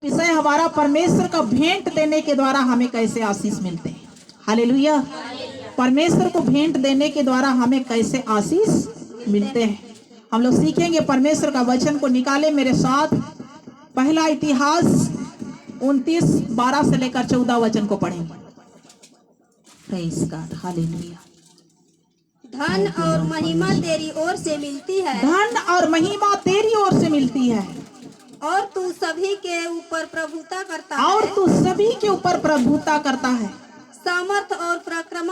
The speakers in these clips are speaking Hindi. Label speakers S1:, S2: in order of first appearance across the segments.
S1: विषय हमारा परमेश्वर का भेंट देने के द्वारा हमें कैसे आशीष मिलते हैं। हालेलुया। परमेश्वर को भेंट देने के द्वारा हमें कैसे आशीष मिलते हैं, हम लोग सीखेंगे। परमेश्वर का वचन को निकाले मेरे साथ। पहला इतिहास 29:12 से लेकर 14 वचन को पढ़ेंगे। Praise God. हालेलुया।
S2: धन और महिमा तेरी ओर से मिलती है,
S1: धन और महिमा तेरी ओर से मिलती है,
S2: और तू सभी के ऊपर प्रभुता करता
S1: और
S2: है।
S1: तू सभी के ऊपर प्रभुता करता है।
S2: सामर्थ और पराक्रम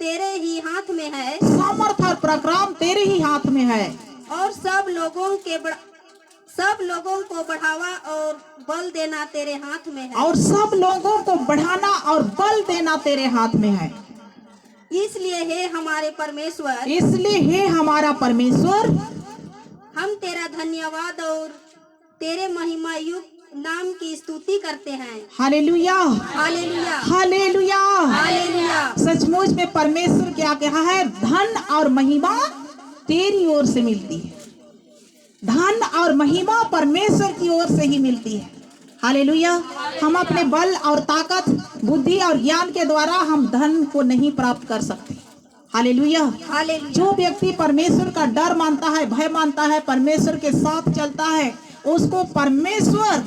S2: तेरे ही हाथ में है,
S1: सामर्थ और पराक्रम तेरे ही हाथ में है,
S2: और सब लोगों को बढ़ावा और बल देना तेरे हाथ में है।
S1: और सब लोगों को बढ़ाना और बल देना तेरे हाथ में है।
S2: इसलिए हे हमारे परमेश्वर,
S1: इसलिए हे हमारा परमेश्वर,
S2: हम तेरा धन्यवाद और तेरे महिमा युक्त नाम की स्तुति करते हैं।
S1: हालेलुया,
S2: हालेलुया,
S1: हालेलुया,
S2: हालेलुया।
S1: सचमुच में परमेश्वर क्या कहा है, धन और महिमा तेरी ओर से मिलती है। धन और महिमा परमेश्वर की ओर से ही मिलती है। हालेलुया। हम अपने बल और ताकत, बुद्धि और ज्ञान के द्वारा हम धन को नहीं प्राप्त कर सकते। हालेलुया।
S2: हालेलुया।
S1: जो व्यक्ति परमेश्वर का डर मानता है, भय मानता है, परमेश्वर के साथ चलता है, उसको परमेश्वर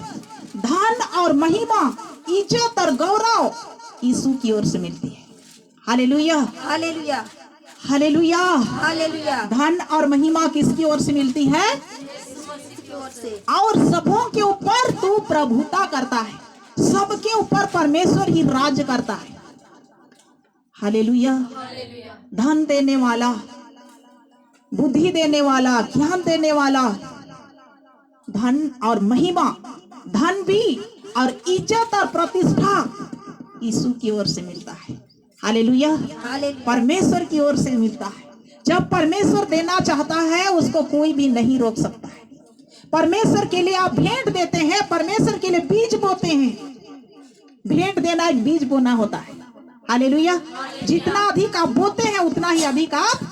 S1: धन और महिमा, इज्जत और गौरव यीशु की ओर से मिलती है। हालेलुया,
S2: हालेलुया,
S1: हालेलुया।
S2: हालेलुया।
S1: धन और महिमा किसकी ओर से मिलती है?
S2: की ओर से।
S1: और सबों के ऊपर तू प्रभुता करता है। सबके ऊपर परमेश्वर ही राज्य करता है। हालेलुया। धन देने वाला, बुद्धि देने वाला, ज्ञान देने वाला, धन और महिमा, धन भी और इज्जत और प्रतिष्ठा यीशु की ओर से मिलता है। हालेलुया।
S2: हालेलुया।
S1: परमेश्वर की ओर से मिलता है। जब परमेश्वर देना चाहता है, उसको कोई भी नहीं रोक सकता है। परमेश्वर के लिए आप भेंट देते हैं, परमेश्वर के लिए बीज बोते हैं। भेंट देना एक बीज बोना होता है। हालेलुया। जितना अधिक आप बोते हैं, उतना ही अधिक आप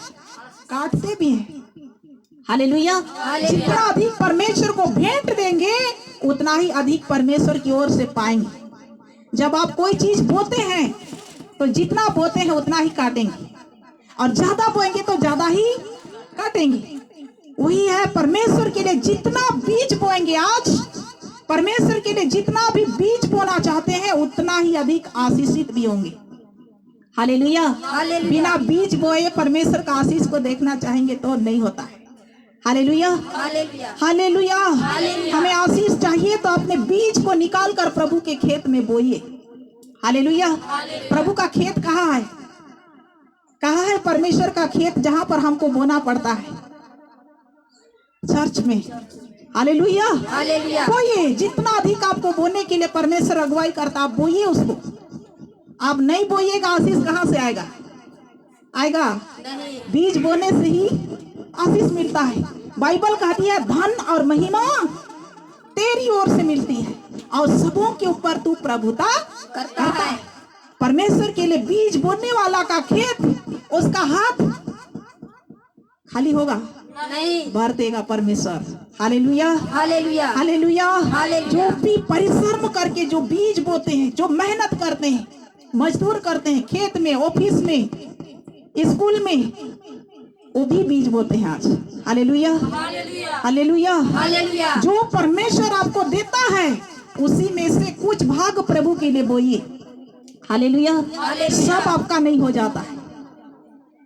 S1: काटते भी हैं। हालेलुया। जितना अधिक परमेश्वर को भेंट देंगे, उतना ही अधिक परमेश्वर की ओर से पाएंगे। जब आप कोई चीज बोते हैं, तो जितना बोते हैं उतना ही काटेंगे, और ज्यादा बोएंगे तो ज्यादा ही काटेंगे। वही है परमेश्वर के लिए जितना बीज बोएंगे, आज परमेश्वर के लिए जितना भी बीज बोना चाहते हैं, उतना ही अधिक आशीषित भी होंगे। हालेलुया। बिना बीज बोए परमेश्वर का आशीष को देखना चाहेंगे तो नहीं होता है। हालेलुया,
S2: हालेलुया,
S1: हालेलुया। हमें आशीष चाहिए तो अपने बीज को निकाल कर प्रभु के खेत में बोइए। हालेलुया। प्रभु का खेत कहाँ है? कहाँ है परमेश्वर का खेत, जहां पर हमको बोना पड़ता है? चर्च में। हालेलुया।
S2: हालेलुया।
S1: बोइए, जितना अधिक आपको बोने के लिए परमेश्वर अगुवाई करता, आप बोइए उसको। आप नहीं बोइएगा, आशीष कहाँ से आएगा? आएगा
S2: नहीं।
S1: बीज बोने से ही आशीष मिलता है। बाइबल कहती है धन और महिमा तेरी ओर से मिलती है, और सबों के ऊपर तू प्रभुता करता है। परमेश्वर के लिए बीज बोने वाला का खेत, उसका हाथ खाली होगा
S2: नहीं।
S1: भर देगा परमेश्वर। हालेलुया,
S2: हालेलुया,
S1: हालेलुया।
S2: हालेलुया।
S1: जो भी परिश्रम करके जो बीज बोते हैं, जो मेहनत करते हैं, मजदूर करते हैं, खेत में, ऑफिस में, स्कूल में, वो भी बीज बोते हैं आज। हालेलुया, हालेलुया,
S2: हालेलुया।
S1: जो परमेश्वर आपको देता है, उसी में से कुछ भाग प्रभु के लिए बोइए। हालेलुया। सब आपका नहीं हो जाता है।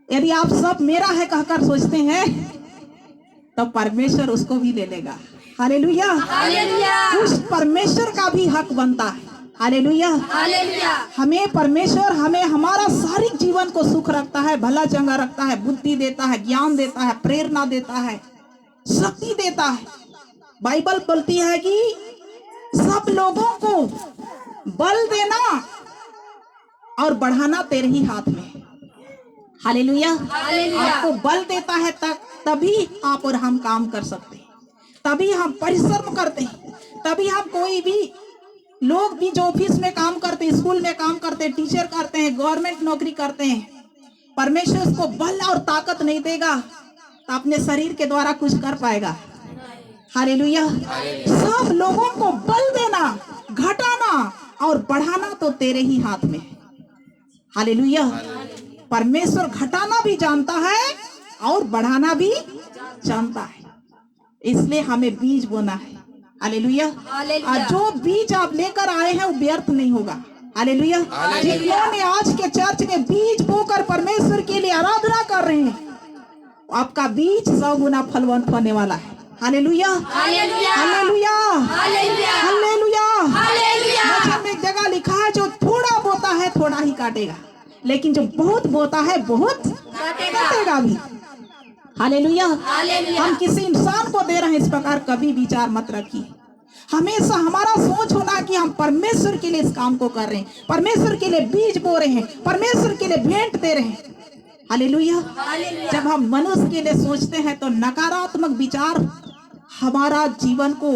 S1: यदि आप सब मेरा है कहकर सोचते हैं, तो परमेश्वर उसको भी ले लेगा। हालेलुया।
S2: हालेलुया।
S1: उस परमेश्वर का भी हक बनता है। हालेलुया।
S2: हालेलुया।
S1: हमें परमेश्वर, हमें हमारा शारीरिक जीवन को सुख रखता है, भला चंगा रखता है, बुद्धि देता है, ज्ञान देता है, प्रेरणा देता है, शक्ति देता है। बाइबल बोलती है कि सब लोगों को बल देना और बढ़ाना तेरे ही हाथ में है। हालेलुया। आपको बल देता है, तभी आप और हम काम कर सकते हैं, तभी हम परिश्रम करते हैं, तभी हम कोई भी लोग भी जो ऑफिस में काम करते हैं, स्कूल में काम करते हैं, टीचर करते हैं, गवर्नमेंट नौकरी करते हैं, परमेश्वर उसको बल और ताकत नहीं देगा तो अपने शरीर के द्वारा कुछ कर पाएगा? हालेलुया। सब लोगों को बल दे बढ़ाना तो तेरे ही हाथ में है। हालेलुया। परमेश्वर घटाना भी जानता है और बढ़ाना भी जानता है, इसलिए हमें बीज बोना है। हालेलुया। जो बीज आप लेकर आए हैं वो व्यर्थ नहीं होगा। हालेलुया। जिन्होंने आज के चर्च में बीज बोकर परमेश्वर के लिए आराधना कर रहे हैं, आपका बीज 100 गुना फलवंत होने वाला है। हालेलुया, हालेलुया, हालेलुया, हालेलुया। में एक जगह लिखा है, जो थोड़ा बोता है थोड़ा ही काटेगा, लेकिन जो बहुत बोता है बहुत काटेगा भी। हालेलुया। हम किसी इंसान को दे रहे हैं, इस प्रकार कभी विचार मत रखिए। हमेशा हमारा सोच होना कि हम परमेश्वर के लिए इस काम को कर रहे हैं, परमेश्वर के लिए बीज बो रहे हैं, परमेश्वर के लिए भेंट दे रहे हैं। हालेलुया। जब हम मनुष्य के लिए सोचते हैं तो नकारात्मक विचार हमारा जीवन को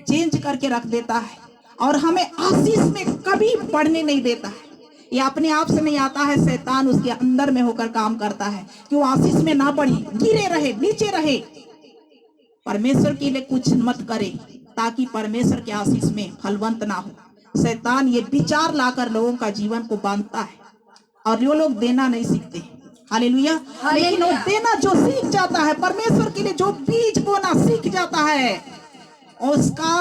S1: चेंज करके रख देता है और हमें आशीष में कभी बढ़ने नहीं देता है। ये अपने आप से नहीं आता है, शैतान उसके अंदर में होकर काम करता है कि वो आशीष में ना बढ़े, गिरे रहे, नीचे रहे। परमेश्वर के लिए कुछ मत करे ताकि परमेश्वर के आशीष में फलवंत ना हो। शैतान ये विचार लाकर लोगों का जीवन को बांधता है और ये लोग देना नहीं सीखते। हालेलुया। लेकिन वो देना जो सीख जाता है, परमेश्वर के लिए जो बीज बोना सीख जाता है, उसका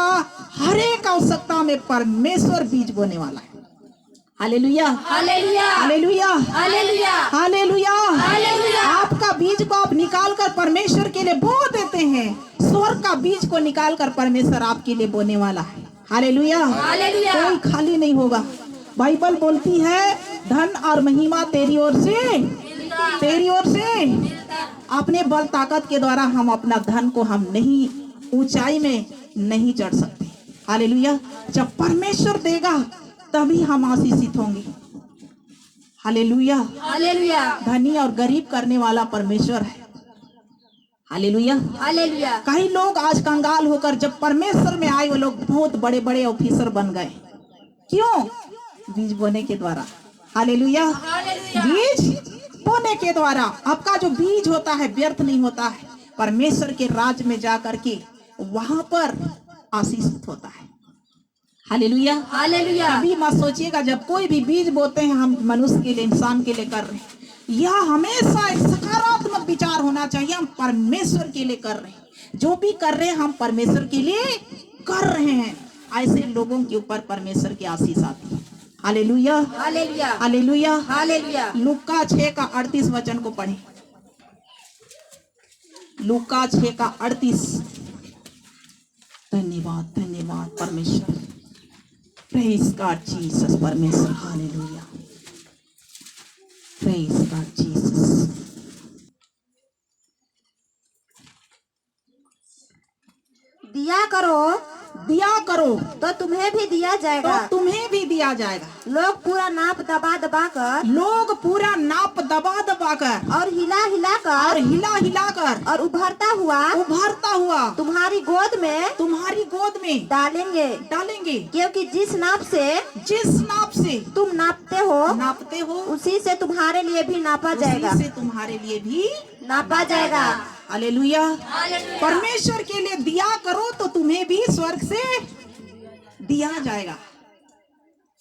S1: हर एक आवश्यकता में परमेश्वर बीज बोने वाला है। हालेलुया, हालेलुया, हालेलुया, हालेलुया, हालेलुया, हालेलुया। आपका बीज को आप निकाल कर परमेश्वर के लिए बो देते हैं, स्वर्ग का बीज को निकाल कर परमेश्वर आपके लिए बोने वाला है। Hallelujah, hallelujah. कोई खाली नहीं होगा। बाइबल बोलती है, धन और महिमा तेरी ओर से, तेरी ओर से। अपने बल ताकत के द्वारा हम अपना धन को हम नहीं, ऊंचाई में नहीं चढ़ सकते। हालेलुया। जब परमेश्वर देगा तभी हम आशीषित होंगे। Hallelujah, hallelujah. धनी और गरीब करने वाला परमेश्वर है। Hallelujah, hallelujah. कई लोग आज कंगाल होकर जब परमेश्वर में आए, वो लोग बहुत बड़े बड़े ऑफिसर बन गए। क्यों? बीज बोने के द्वारा। हालेलुया, बीज बोने के द्वारा। आपका जो बीज होता है व्यर्थ नहीं होता है, परमेश्वर के राज में जा करके वहां पर आशीषित होता है। Hallelujah, hallelujah. कभी मत सोचिएगा जब कोई भी बीज बोते हैं हम मनुष्य के लिए, इंसान के लिए कर रहे हैं, यह हमेशा एक सकारात्मक विचार होना चाहिए। हम परमेश्वर के लिए कर रहे हैं, जो भी कर रहे हैं हम परमेश्वर के लिए कर रहे हैं। ऐसे लोगों के ऊपर परमेश्वर की आशीष आती है। हालेलुया, हालेलुया, हालेलुया, हालेलुया। लूका 6 का 38 वचन को पढ़ें। लूका 6 का 38। धन्यवाद, धन्यवाद परमेश्वर। Praise God Jesus. परमेश्वर। हालेलुया। Praise God Jesus.
S2: दिया करो,
S1: दिया करो
S2: तो तुम्हें भी दिया जाएगा,
S1: तो तुम्हें भी दिया जाएगा।
S2: लोग पूरा नाप दबा दबा कर,
S1: लोग पूरा नाप दबा दबा कर
S2: और हिला हिला
S1: और
S2: कर
S1: हिला हिला कर
S2: और उभरता हुआ
S1: तुम्हारी गोद में
S2: डालेंगे,
S1: डालेंगे।
S2: क्योंकि जिस नाप से तुम नापते हो उसी से तुम्हारे लिए भी नापा जाएगा,
S1: उसी से तुम्हारे लिए भी
S2: नापा जाएगा।
S1: हालेलुया। परमेश्वर के लिए दिया करो तो तुम्हें भी स्वर्ग से दिया जाएगा।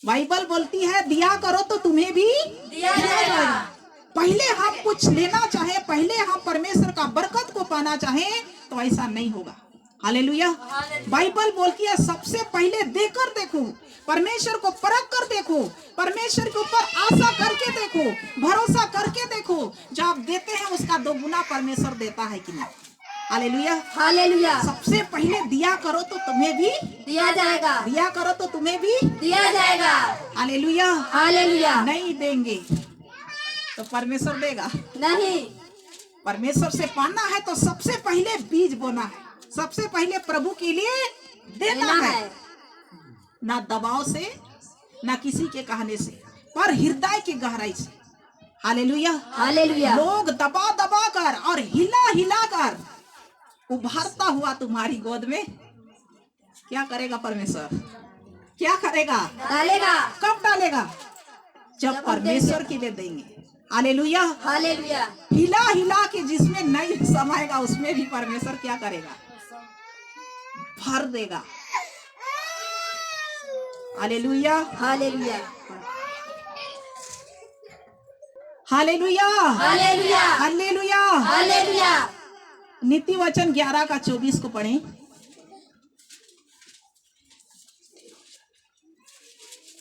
S1: बाइबल बोलती है दिया करो तो तुम्हें भी दिया जाएगा। पहले हम कुछ लेना चाहे, पहले हम परमेश्वर का बरकत को पाना चाहे तो ऐसा नहीं होगा। हालेलुया। बाइबल बोलती है सबसे पहले देकर देखो, परमेश्वर को परख कर देखो, परमेश्वर के ऊपर आशा करके देखो, भरोसा करके देखो। जो आप देते हैं उसका 2 गुना परमेश्वर देता है कि नहीं। Hallelujah, hallelujah. सबसे पहले दिया करो तो तुम्हें भी
S2: दिया जाएगा,
S1: दिया करो तो तुम्हें भी
S2: दिया जाएगा।
S1: Hallelujah,
S2: hallelujah.
S1: नहीं देंगे तो परमेश्वर देगा
S2: नहीं।
S1: परमेश्वर से पाना है तो सबसे पहले बीज बोना है, सबसे पहले प्रभु के लिए देना है। ना दबाव से, ना किसी के कहने से, पर हृदय की गहराई से। Hallelujah, hallelujah. लोग दबा दबा कर और हिला हिला कर उभरता हुआ तुम्हारी गोद में क्या करेगा परमेश्वर? क्या करेगा?
S2: डालेगा।
S1: कब डालेगा? जब परमेश्वर के लिए देंगे। Hallelujah,
S2: hallelujah.
S1: हिला हिला के जिसमें नहीं समाएगा उसमें भी परमेश्वर क्या करेगा? भर देगा। हालेलुया,
S2: हालेलुया,
S1: हालेलुया,
S2: हालेलुया,
S1: हालेलुया।
S2: हालेलुया।
S1: नीति वचन 11 का 24 को पढ़ें।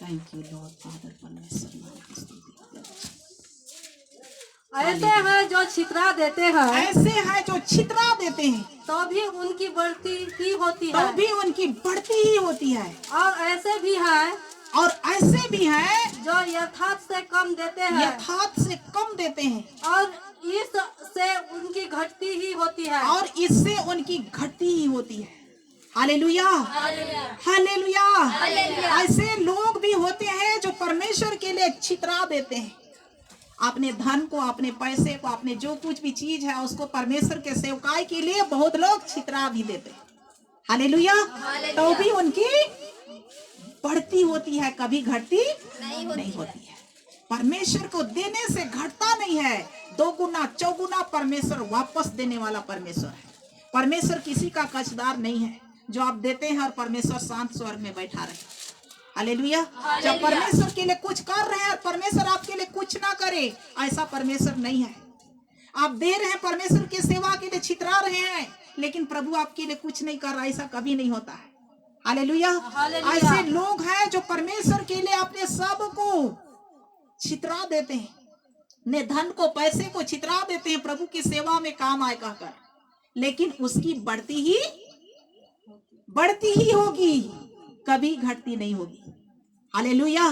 S1: थैंक यू लॉर्ड फादर परमेश्वर।
S2: ऐसे हैं जो छितरा देते हैं,
S1: ऐसे हैं जो छितरा देते हैं,
S2: तो भी उनकी बढ़ती ही होती
S1: तो
S2: है।
S1: भी उनकी बढ़ती ही होती है।
S2: और ऐसे भी हैं
S1: और ऐसे भी हैं
S2: जो यथार्थ से कम देते हैं,
S1: यथार्थ से कम देते हैं,
S2: और इस से उनकी घटती ही होती है।
S1: और इससे उनकी घटती ही होती है। हालेलुया, हालेलुया।
S2: हालेलुया।
S1: ऐसे लोग भी होते हैं जो परमेश्वर के लिए छितरा देते हैं। अपने धन को, अपने पैसे को, अपने जो कुछ भी चीज है उसको परमेश्वर के सेवकाई के लिए बहुत लोग छितरा भी देते हैं। हालेलुया। तो भी उनकी बढ़ती होती है, कभी घटती नहीं होती है। परमेश्वर को देने से घटता नहीं है, 2 गुना 4 गुना परमेश्वर वापस देने वाला परमेश्वर है। परमेश्वर किसी का कर्जदार नहीं है जो आप देते हैं और परमेश्वर शांत स्वर्ग में बैठा रहे। हालेलुया। जब परमेश्वर के लिए कुछ कर रहे हैं और परमेश्वर आपके लिए कुछ ना करे, ऐसा परमेश्वर नहीं है। आप दे रहे हैं, परमेश्वर की सेवा के लिए छितरा रहे हैं, लेकिन प्रभु आपके लिए कुछ नहीं कर रहा, ऐसा कभी नहीं होता है। हालेलुया। ऐसे लोग हैं जो परमेश्वर के लिए अपने सब को छितरा देते हैं, ने धन को, पैसे को छितरा देते हैं प्रभु की सेवा में काम आए कहकर, लेकिन उसकी बढ़ती ही होगी, कभी घटती नहीं होगी। हालेलुया।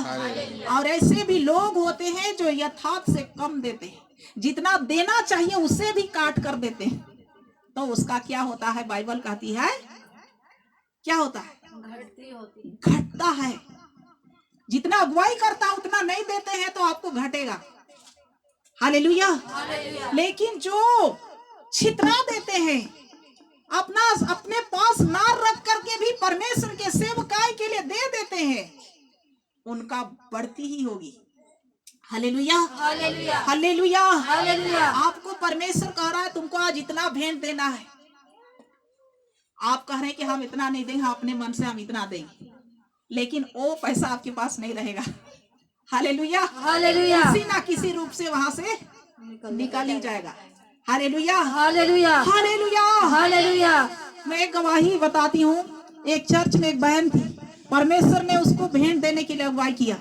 S1: और ऐसे भी लोग होते हैं जो यथार्थ से कम देते हैं, जितना देना चाहिए उससे भी काट कर देते हैं। तो उसका क्या होता है? बाइबल कहती है क्या होता है? घटता है। जितना अगुवाई करता है उतना नहीं देते हैं तो आपको घटेगा। हालेलुया। लेकिन जो छितरा देते हैं, अपने पास ना रख करके भी परमेश्वर के सेवकाई के लिए दे देते हैं, उनका बढ़ती ही होगी। हालेलुया, हालेलुया, हालेलुया, हालेलुया। आपको परमेश्वर कह रहा है तुमको आज इतना भेंट देना है। आप कह रहे हैं कि हम इतना नहीं देंगे, अपने मन से हम इतना देंगे, लेकिन वो पैसा आपके पास नहीं रहेगा। Hallelujah, hallelujah. किसी ना किसी रूप से वहां से निकल ही जाएगा। हालेलुया, हालेलुया, हालेलुया, हालेलुया। मैं एक गवाही बताती हूँ। एक चर्च में एक बहन थी, परमेश्वर ने उसको भेंट देने के लिए अगुवाई किया।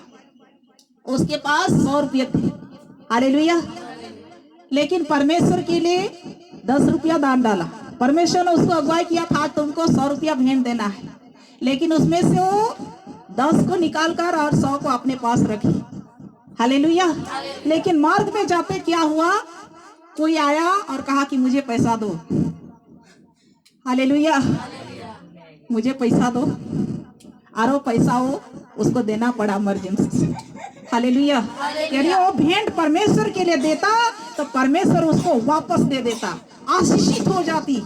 S1: उसके पास 100 रुपये थे। हालेलुया। लेकिन परमेश्वर के लिए 10 रुपया दान डाला। परमेश्वर ने उसको अगुवाई किया था तुमको 100 रुपया भेंट देना है, लेकिन उसमें से वो 10 को निकाल कर और 100 को अपने पास रखी। हालेलुया। लेकिन मार्ग में जाते क्या हुआ, कोई आया और कहा कि मुझे पैसा दो। हालेलुया, मुझे पैसा दो, और वो पैसा वो उसको देना पड़ा इमरजेंसी से। हालेलुया। यदि वो भेंट परमेश्वर के लिए देता तो परमेश्वर उसको वापस दे देता, आशीषित हो जाती।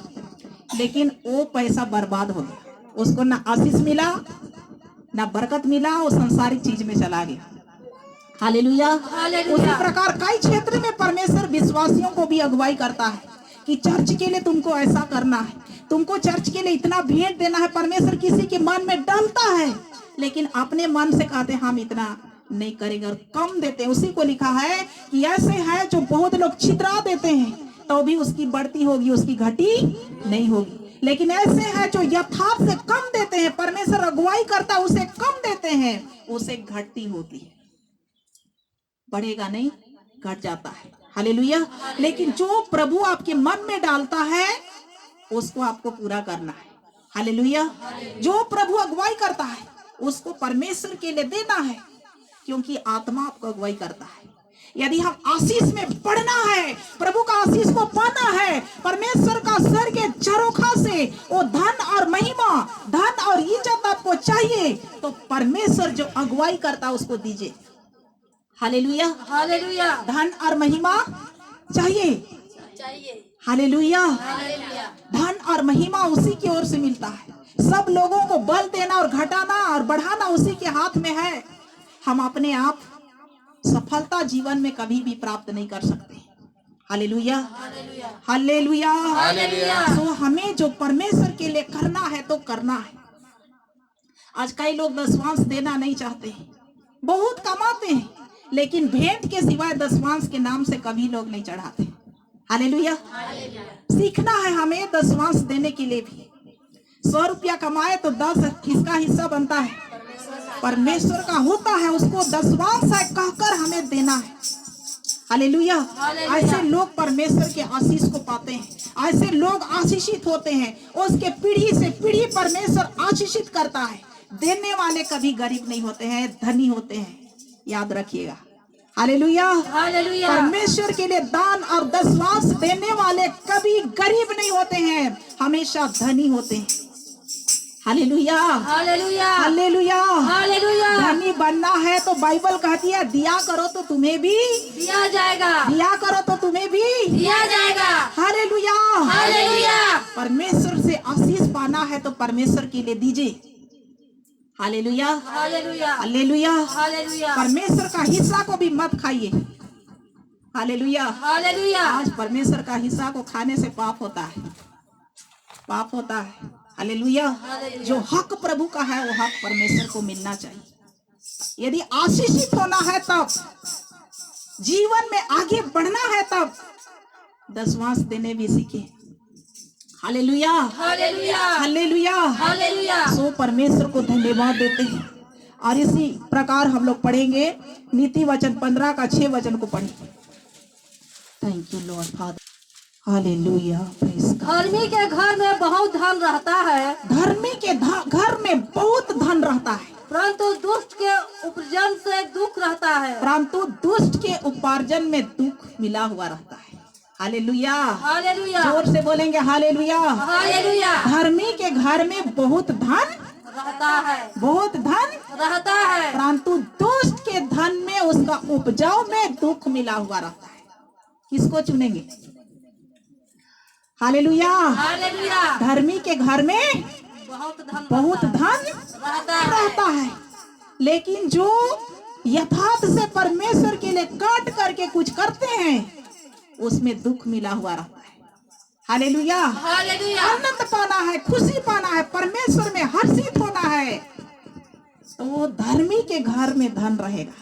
S1: लेकिन वो पैसा बर्बाद हो गया, उसको ना आशीष मिला ना बरकत मिला, वो संसारिक चीज में चला गया। हालेलुया। उसी प्रकार कई क्षेत्र में परमेश्वर विश्वासियों को भी अगुवाई करता है कि चर्च के लिए तुमको ऐसा करना है, तुमको चर्च के लिए इतना भेंट देना है। परमेश्वर किसी के मन में डालता है, लेकिन अपने मन से कहते हम इतना नहीं करेंगे और कम देते हैं। उसी को लिखा है कि ऐसे है जो बहुत लोग छितरा देते हैं तो भी उसकी बढ़ती होगी, उसकी घटी नहीं होगी। लेकिन ऐसे है जो यथार्थ से कम देते हैं, परमेश्वर अगुवाई करता है उसे कम देते हैं, उसे घटती होती है। बढ़ेगा नहीं, घट जाता है। हालेलुया। लेकिन जो प्रभु आपके मन में डालता है उसको आपको पूरा करना है। हालेलुया। जो प्रभु अगुवाई करता है उसको परमेश्वर के लिए देना है, क्योंकि आत्मा आपको अगुवाई करता है। यदि हम आशीष में बढ़ना है, प्रभु का आशीष को पाना है, परमेश्वर का स्वर्ग के झरोखा से वो धन और महिमा, धन और इज्जत आपको चाहिए, तो परमेश्वर जो अगुवाई करता है उसको दीजिए। Hallelujah, hallelujah. धन और महिमा चाहिए। हालेलुया। धन और महिमा उसी की ओर से मिलता है। सब लोगों को बल देना और घटाना और बढ़ाना उसी के हाथ में है। हम अपने आप सफलता जीवन में कभी भी प्राप्त नहीं कर सकते। हालेलुया, हालेलुया, हालेलुया। तो हमें जो परमेश्वर के लिए करना है तो करना है। आज कई लोग दशमांश देना नहीं चाहते, बहुत कमाते हैं, लेकिन भेंट के सिवाय दशमांश के नाम से कभी लोग नहीं चढ़ाते। हालेलुया। सीखना है हमें दशमांश देने के लिए भी। 100 रुपया कमाए तो 10 किसका हिस्सा बनता है? परमेश्वर का होता है, उसको दशमांश है कहकर हमें देना है। हालेलुया। ऐसे लोग परमेश्वर के आशीष को पाते हैं, ऐसे लोग आशीषित होते हैं, उसके पीढ़ी से पीढ़ी परमेश्वर आशीषित करता है। देने वाले कभी गरीब नहीं होते हैं, धनी होते हैं, याद रखिएगा। हालेलुया। परमेश्वर के लिए दान और दशमांश देने वाले कभी गरीब नहीं होते हैं, हमेशा धनी होते हैं। हालेलुया, हालेलुया, हालेलुया, हालेलुया। धनी बनना है तो बाइबल कहती है दिया करो तो तुम्हें भी
S2: दिया जाएगा,
S1: दिया करो तो तुम्हें भी
S2: दिया जाएगा।
S1: Hallelujah, hallelujah. परमेश्वर से आशीष पाना है तो परमेश्वर के लिए दीजिए। हालेलुया, हालेलुया, हालेलुया, हालेलुया। परमेश्वर का हिस्सा को भी मत खाइए। Hallelujah, hallelujah. आज परमेश्वर का हिस्सा को खाने से पाप होता है, पाप होता है। हालेलुया। जो हक प्रभु का है वो हक परमेश्वर को मिलना चाहिए। यदि आशीषित होना है तब, जीवन में आगे बढ़ना है तब दशमांश देने भी सीखे। हालेलुया, हालेलुया, हालेलुया, हालेलुया। सो परमेश्वर को धन्यवाद देते हैं। और इसी प्रकार हम लोग पढ़ेंगे नीति वचन 15 का 6 वचन को पढ़ें। Thank you Lord father. Hallelujah.
S2: धर्मी के घर में बहुत धन रहता है,
S1: धर्मी के घर में बहुत धन रहता है,
S2: परंतु दुष्ट के उपार्जन से दुख रहता है,
S1: परंतु दुष्ट के उपार्जन में दुख मिला हुआ रहता है। Hallelujah, hallelujah. जोर से बोलेंगे हालेलुया, हालेलुया। धर्मी के घर में बहुत धन
S2: रहता है,
S1: बहुत धन
S2: रहता है,
S1: परंतु दुष्ट के धन में उसका उपजाऊ में दुख मिला हुआ रहता है। किसको चुनेंगे? Hallelujah, hallelujah. धर्मी के घर में बहुत धन रहता है, लेकिन जो यथार्थ से परमेश्वर के लिए काट करके कुछ करते हैं उसमें दुख मिला हुआ रहता है। Hallelujah, hallelujah. आनंद पाना है, खुशी पाना है, परमेश्वर में हर्षित होना है तो वो धर्मी के घर में धन रहेगा।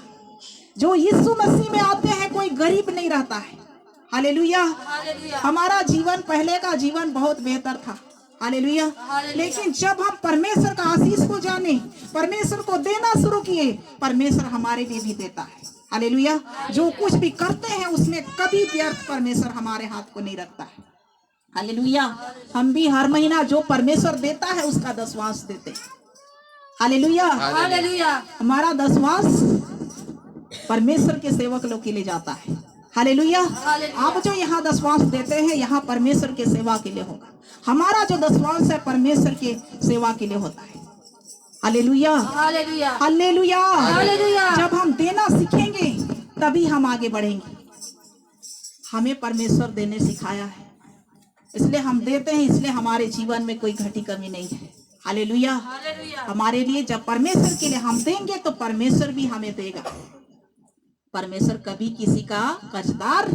S1: जो यीशु मसीह में आते हैं कोई गरीब नहीं रहता है। हालेलुया। हमारा जीवन, पहले का जीवन बहुत बेहतर था। हालेलुया। लेकिन जब हम परमेश्वर का आशीष को जाने, परमेश्वर को देना शुरू किए, परमेश्वर हमारे लिए भी देता है। हालेलुया। जो कुछ भी करते हैं उसमें कभी व्यर्थ परमेश्वर हमारे हाथ को नहीं रखता है। हालेलुया। हम भी हर महीना जो परमेश्वर देता है उसका दशमांश देते हैं। Hallelujah, hallelujah. हमारा दशमांश परमेश्वर के सेवक लोग के लिए जाता है। हालेलुया। आप जो यहाँ दशमांश देते हैं यहाँ परमेश्वर के सेवा के लिए होगा। हमारा जो दशमांश है परमेश्वर के सेवा के लिए होता है। हालेलुया, हालेलुया, हालेलुया, हालेलुया। जब हम देना सीखेंगे तभी हम आगे बढ़ेंगे। हमें परमेश्वर देने सिखाया है, इसलिए हम देते हैं, इसलिए हमारे जीवन में कोई घटी कमी नहीं है। हालेलुया। हमारे लिए जब परमेश्वर के लिए हम देंगे तो परमेश्वर भी हमें देगा। परमेश्वर कभी किसी का कर्जदार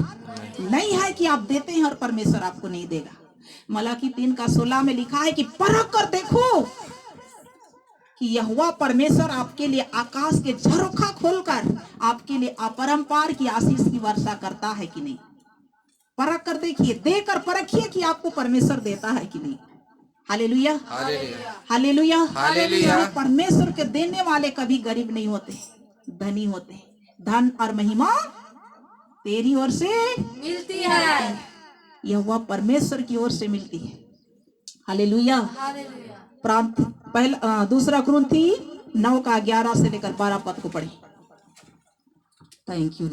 S1: नहीं है कि आप देते हैं और परमेश्वर आपको नहीं देगा। मलाकी 3 का 16 में लिखा है कि परख कर देखो कि यहोवा परमेश्वर आपके लिए आकाश के झरोखा खोलकर आपके लिए अपरंपार की आशीष की वर्षा करता है कि नहीं। परख कर देखिए, देकर परखिए कि आपको परमेश्वर देता है कि नहीं। हालेलुया, हालेलुया, हालेलुया। परमेश्वर के देने वाले कभी गरीब नहीं होते, धनी होते। धन और महिमा तेरी ओर से
S2: मिलती है,
S1: यहोवा परमेश्वर की ओर से मिलती है। हालेलुया। पहला 2 कुरिन्थी 9 का 11 से लेकर 12 पद को पढ़े। थैंक यू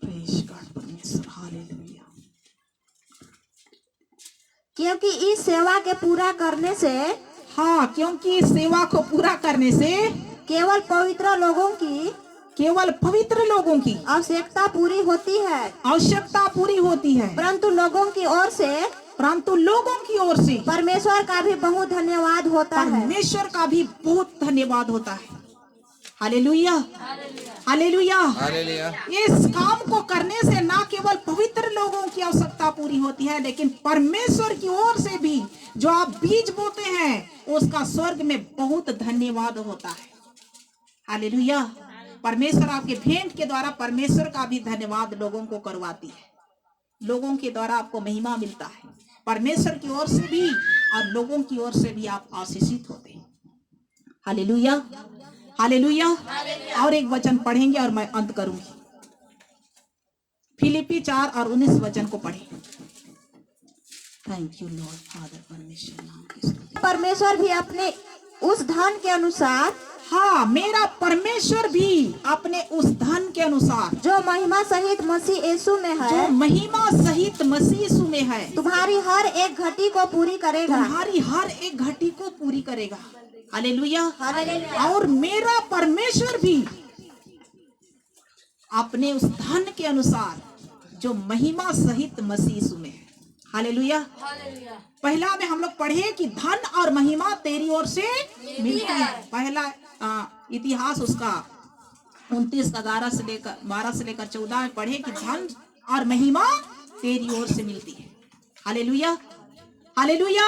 S1: परमेश्वर। हालेलुया।
S2: क्योंकि इस सेवा के पूरा करने से,
S1: हाँ, क्योंकि इस सेवा को पूरा करने से
S2: केवल पवित्र लोगों की आवश्यकता पूरी होती है,
S1: आवश्यकता पूरी होती है,
S2: परंतु लोगों की ओर से परमेश्वर का भी बहुत धन्यवाद होता है।
S1: परमेश्वर का भी बहुत धन्यवाद होता है। हालेलुया, हालेलुया।
S3: हालेलुया।
S1: इस काम को करने से ना केवल पवित्र लोगों की आवश्यकता पूरी होती है, लेकिन परमेश्वर की ओर से भी जो आप बीज बोते हैं उसका स्वर्ग में बहुत धन्यवाद होता है। हालेलुया। परमेश्वर आपके भेंट के द्वारा परमेश्वर का भी धन्यवाद लोगों को करवाती है, लोगों के द्वारा आपको महिमा मिलता है, परमेश्वर की ओर से भी और लोगों की ओर से भी आप आशीषित होते हैं। Hallelujah, hallelujah. और एक वचन पढ़ेंगे और मैं अंत करूंगी। फिलिपी 4 और 19 वचन को पढ़ें। थैंक यू लॉर्ड फादर, परमेश्वर नाम की स्तुति।
S4: परमेश्वर भी अपने उस धन के अनुसार,
S1: हाँ, मेरा परमेश्वर भी अपने उस धन के अनुसार
S4: जो महिमा सहित मसीह यीशु में
S1: जो
S4: है,
S1: महिमा सहित मसीह यीशु में है,
S4: तुम्हारी हर एक घटी को पूरी करेगा।
S1: तुम्हारी हर एक घटी को पूरी करेगा। हालेलुया।
S4: हालेलुया।
S1: और मेरा परमेश्वर भी अपने उस धन के अनुसार जो महिमा सहित मसीह यीशु में है। हालेलुया। पहला में हम लोग पढ़े कि धन और महिमा तेरी ओर से मिलती है। पहला इतिहास उसका 29 का 12 से लेकर 14 में पढ़े कि धन और महिमा तेरी ओर से मिलती है। हालेलुया, हालेलुया,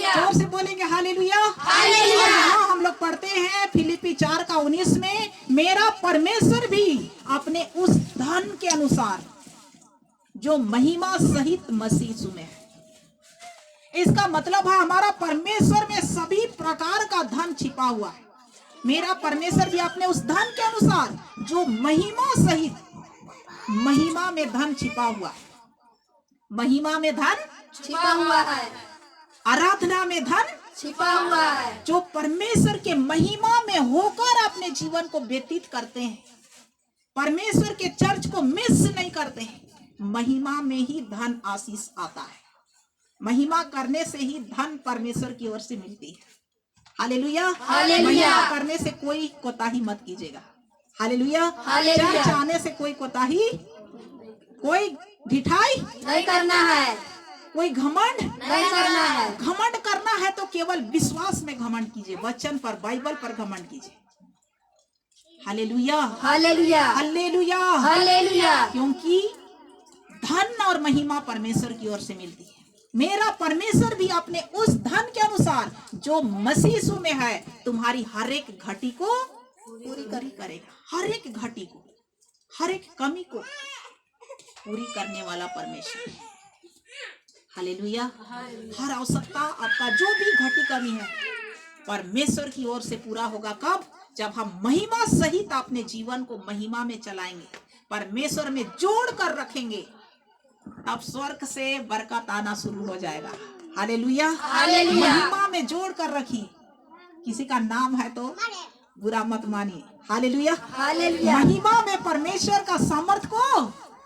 S1: जोर से बोलेंगे हालेलुया, हालेलुया। यहाँ हम लोग पढ़ते हैं फिलिपी 4 का 19 में, मेरा परमेश्वर भी अपने उस धन के अनुसार जो महिमा सहित मसीह यीशु में है। इसका मतलब है हमारा परमेश्वर में सभी प्रकार का धन छिपा हुआ है। मेरा परमेश्वर भी अपने उस धन के अनुसार जो महिमा सहित, महिमा में धन छिपा हुआ है, महिमा में धन
S2: छिपा हुआ है,
S1: आराधना में धन
S2: छिपा हुआ है,
S1: जो परमेश्वर के महिमा में होकर अपने जीवन को व्यतीत करते हैं, परमेश्वर के चर्च को मिस नहीं करते हैं। महिमा में ही धन आशीष आता है, महिमा करने से ही धन परमेश्वर की ओर से मिलती है। Hallelujah,
S2: hallelujah.
S1: महिमा करने से कोई कोताही मत कीजिएगा। Hallelujah,
S2: hallelujah.
S1: चर्च आने से कोई कोताही, कोई ढिठाई
S2: नहीं करना है,
S1: कोई घमंड
S2: नहीं करना है।
S1: घमंड करना है तो केवल विश्वास में घमंड कीजिए, वचन पर, बाइबल पर घमंड कीजिए। हालेलुया,
S2: हालेलुया,
S1: हालेलुया,
S2: हालेलुया।
S1: क्योंकि धन और महिमा परमेश्वर की ओर से मिलती है। मेरा परमेश्वर भी अपने उस धन के अनुसार जो मसीह यीशु में है तुम्हारी हर एक घटी को पूरी करेगा। हर एक घटी को, हर एक कमी को पूरी करने वाला परमेश्वर है। हालेलुया। हर आवश्यकता आपका जो भी घटी कमी है परमेश्वर की ओर से पूरा होगा। कब? जब हम महिमा सहित अपने जीवन को महिमा में चलाएंगे, परमेश्वर में जोड़ कर रखेंगे, तब स्वर्ग से बरकत आना शुरू हो जाएगा। Hallelujah,
S2: hallelujah.
S1: महिमा में जोड़ कर रखिए। किसी का नाम है तो बुरा मत मानिए। Hallelujah,
S2: hallelujah.
S1: महिमा में परमेश्वर का सामर्थ को,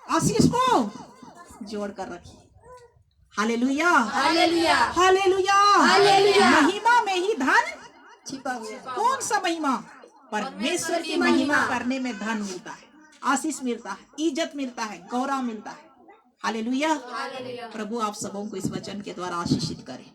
S1: आशीष को जोड़ कर रखिए। हालेलुया,
S2: हालेलुया,
S1: हालेलुया,
S2: हालेलुया।
S1: महिमा में ही धन
S2: छिपा हुआ।
S1: कौन सा महिमा? परमेश्वर की महिमा करने में धन मिलता है, आशीष मिलता है, इज्जत मिलता है, गौरव मिलता है। हालेलुया। प्रभु आप सबों को इस वचन के द्वारा आशीषित करे।